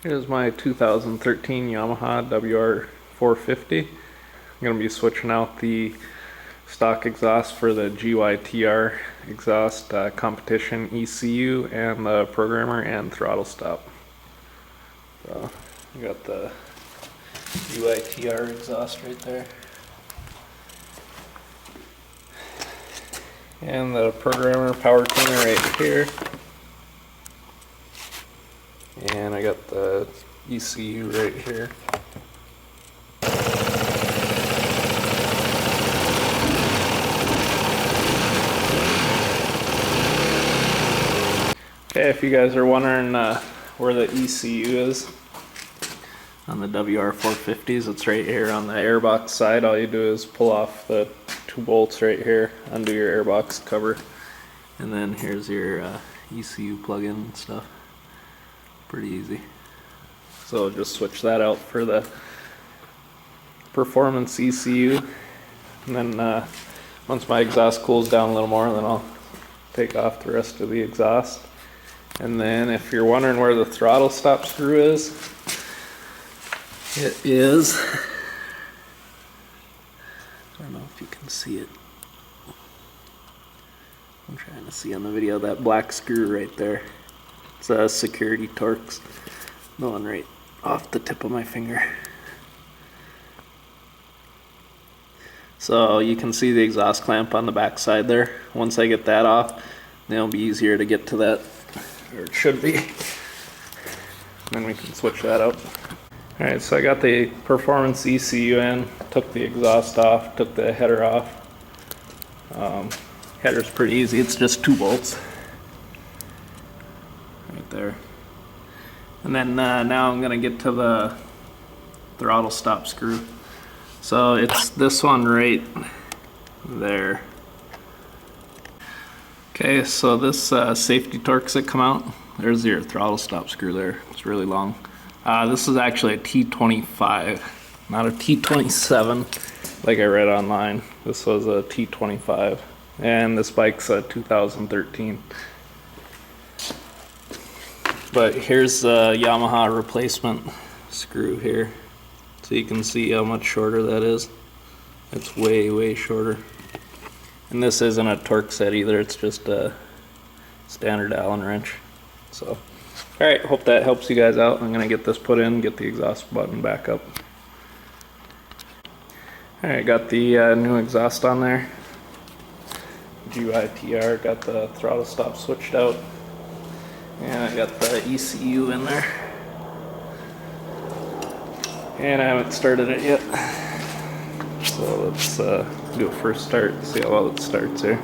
Here's my 2013 Yamaha WR450. I'm going to be switching out the stock exhaust for the GYTR Exhaust competition ECU and the programmer and throttle stop. So you got the GYTR exhaust right there. And the programmer power tuner right here. And I got the ECU right here. Okay, if you guys are wondering where the ECU is on the WR450s, it's right here on the airbox side. All you do is pull off the 2 bolts right here, undo your airbox cover, and then here's your ECU plug-in and stuff. Pretty easy. So just switch that out for the performance ECU, and then once my exhaust cools down a little more, then I'll take off the rest of the exhaust. And then if you're wondering where the throttle stop screw is, it is, I don't know if you can see it. I'm trying to see on the video, that black screw right there. It's a security Torx. The one right off the tip of my finger. So you can see the exhaust clamp on the back side there. Once I get that off, then it'll be easier to get to that, or it should be. Then we can switch that out. Alright, so I got the performance ECU in, took the exhaust off, took the header off. Header's pretty easy, it's just 2 bolts. Right there. And then now I'm going to get to the throttle stop screw. So it's this one right there. Okay, so this safety Torx that come out, there's your throttle stop screw there. It's really long. This is actually a T25, not a T27 like I read online. This was a T25, and this bike's a 2013. But here's the Yamaha replacement screw here, so you can see how much shorter that is. It's way shorter. And this isn't a Torx set either, it's just a standard Allen wrench. So, alright, hope that helps you guys out. I'm going to get this put in, get the exhaust button back up. Alright, got the new exhaust on there. GYTR, got the throttle stop switched out. And I got the ECU in there. And I haven't started it yet. So let's do a first start, see how well it starts here.